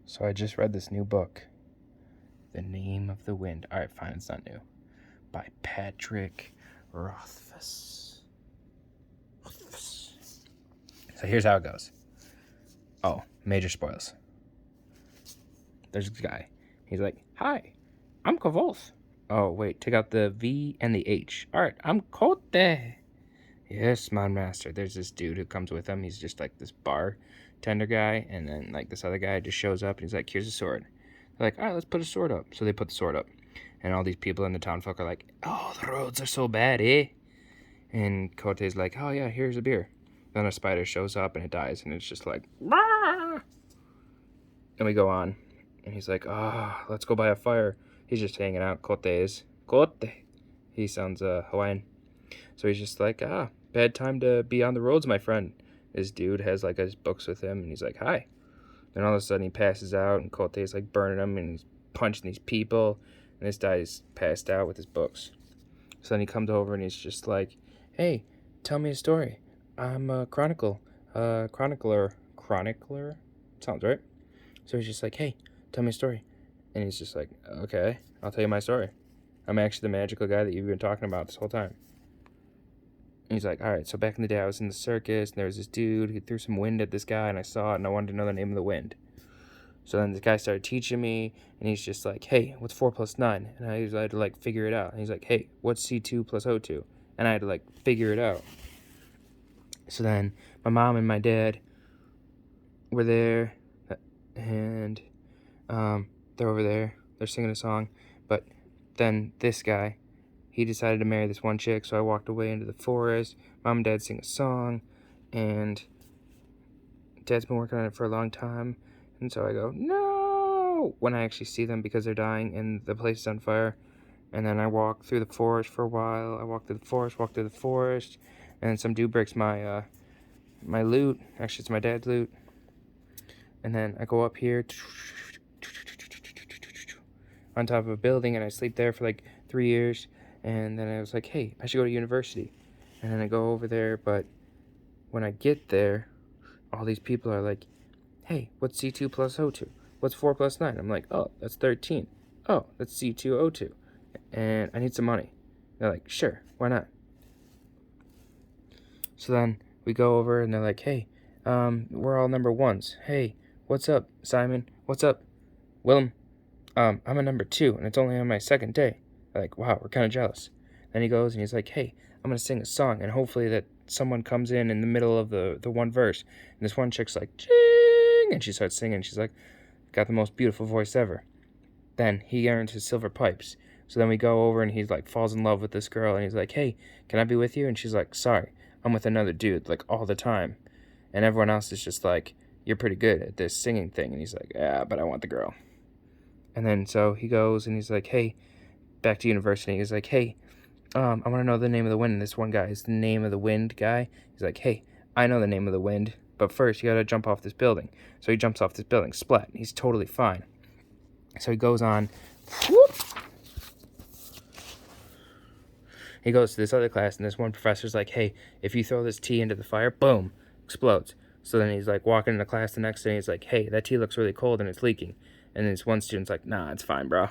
So I just read this new book, The Name of the Wind. All right, fine, it's not new. By Patrick Rothfuss. So here's how it goes. Oh, major spoils. There's this guy. He's like, "Hi, I'm Kavos." Oh, wait, take out the V and the H. All right, I'm Kote. Yes, my master. There's this dude who comes with him. He's just like this bartender guy. And then like this other guy just shows up and he's like, "Here's a sword." They're like, "All right, let's put a sword up." So they put the sword up. And all these people in the town folk are like, "Oh, the roads are so bad, eh?" And Kote's like, "Oh, yeah, here's a beer." Then a spider shows up and it dies. And it's just like, "Bah!" And we go on. And he's like, let's go by a fire. He's just hanging out. Kote is. Kote. He sounds Hawaiian. So he's just like, bad time to be on the roads, my friend. This dude has like his books with him, and he's like, "Hi." Then all of a sudden he passes out, and Kote's like burning him, and he's punching these people, and this guy's passed out with his books. So then he comes over, and he's just like, "Hey, tell me a story. I'm a chronicler. Chronicler? Sounds right." So he's just like, "Hey, tell me a story." And he's just like, "Okay, I'll tell you my story. I'm actually the magical guy that you've been talking about this whole time." And he's like, "All right, so back in the day I was in the circus, and there was this dude who threw some wind at this guy, and I saw it, and I wanted to know the name of the wind. So then this guy started teaching me, and he's just like, 'Hey, what's 4 plus 9? And I had to like figure it out. And he's like, "Hey, what's C2 plus O2? And I had to like figure it out. So then my mom and my dad were there, and they're over there. They're singing a song. But then this guy, he decided to marry this one chick, so I walked away into the forest. Mom and Dad sing a song, and Dad's been working on it for a long time. And so I go, "No!" when I actually see them because they're dying and the place is on fire. And then I walk through the forest for a while. I walk through the forest, and then some dude breaks my my loot. Actually, it's my dad's loot. And then I go up here on top of a building, and I sleep there for like 3 years. And then I was like, "Hey, I should go to university." And then I go over there, but when I get there, all these people are like, "Hey, what's C2 plus O2? What's 4 plus 9? I'm like, "Oh, that's 13. Oh, that's C2O2. And I need some money." They're like, "Sure, why not?" So then we go over, and they're like, "Hey, we're all number 1s. Hey, what's up, Simon? What's up, Willem? I'm a number 2, and it's only on my second day." They're like, "Wow, we're kind of jealous." Then he goes, and he's like, "Hey, I'm going to sing a song, and hopefully that someone comes in the middle of the one verse." And this one chick's like, "Ching!" And she starts singing. She's like, got the most beautiful voice ever. Then he earns his silver pipes. So then we go over, and he's like falls in love with this girl, and he's like, "Hey, can I be with you?" And she's like, "Sorry, I'm with another dude, like all the time." And everyone else is just like, "You're pretty good at this singing thing." And he's like, "Yeah, but I want the girl." And then so he goes, and he's like, "Hey," back to university. He's like, "Hey, I want to know the name of the wind." And this one guy is the name of the wind guy. He's like, "Hey, I know the name of the wind, but first you got to jump off this building." So he jumps off this building, splat. He's totally fine. So he goes on, whoop. He goes to this other class, and this one professor's like, "Hey, if you throw this tea into the fire, boom, explodes." So then he's like walking into class the next day, and he's like, "Hey, that tea looks really cold and it's leaking." And this one student's like, "Nah, it's fine, bro."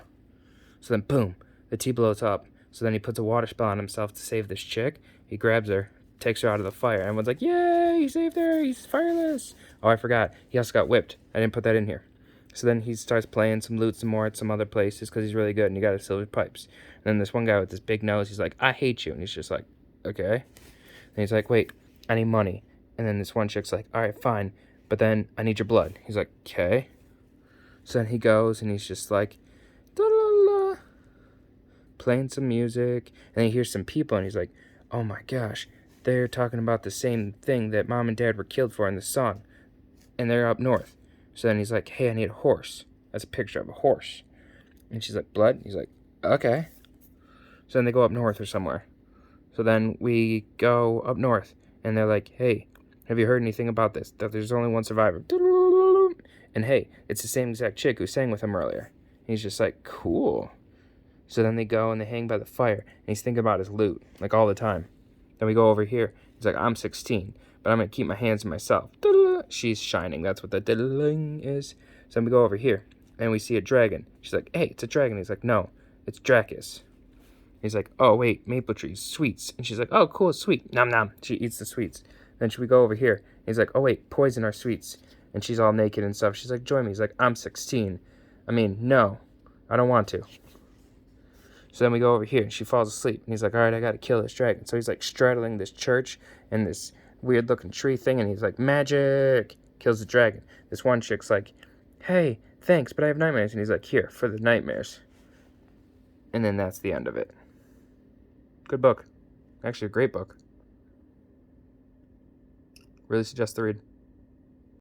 So then boom, the tea blows up. So then he puts a water spell on himself to save this chick. He grabs her, takes her out of the fire. Everyone's like, "Yay, he saved her, he's fireless." Oh, I forgot, he also got whipped. I didn't put that in here. So then he starts playing some lute some more at some other places because he's really good, and he got his silver pipes. And then this one guy with this big nose, he's like, "I hate you." And he's just like, "Okay." And he's like, "Wait, I need money." And then this one chick's like, "All right, fine, but then I need your blood." He's like, "Okay." So then he goes, and he's just like, da-la-la, playing some music. And then he hears some people, and he's like, "Oh my gosh, they're talking about the same thing that Mom and Dad were killed for in the song. And they're up north." So then he's like, "Hey, I need a horse." That's a picture of a horse. And she's like, "Blood?" He's like, "Okay." So then they go up north or somewhere. So then we go up north, and they're like, "Hey, have you heard anything about this? That there's only one survivor." And hey, it's the same exact chick who sang with him earlier. And he's just like, "Cool." So then they go and they hang by the fire, and he's thinking about his loot, like all the time. Then we go over here. He's like, "I'm 16, but I'm going to keep my hands to myself." she's shining. That's what the diddling is. So then we go over here, and we see a dragon. She's like, hey, it's a dragon. He's like, no, it's Dracus. He's like, oh, wait, maple trees, sweets. And she's like, oh, cool, sweet. Nom nom. She eats the sweets. Then we go over here. He's like, oh, wait, poison our sweets. And she's all naked and stuff. She's like, join me. He's like, I'm 16. I mean, no, I don't want to. So then we go over here, and she falls asleep. And he's like, all right, I got to kill this dragon. So he's like straddling this church and this weird-looking tree thing. And he's like, magic. Kills the dragon. This one chick's like, hey, thanks, but I have nightmares. And he's like, here, for the nightmares. And then that's the end of it. Good book. Actually, a great book. Really suggest the read.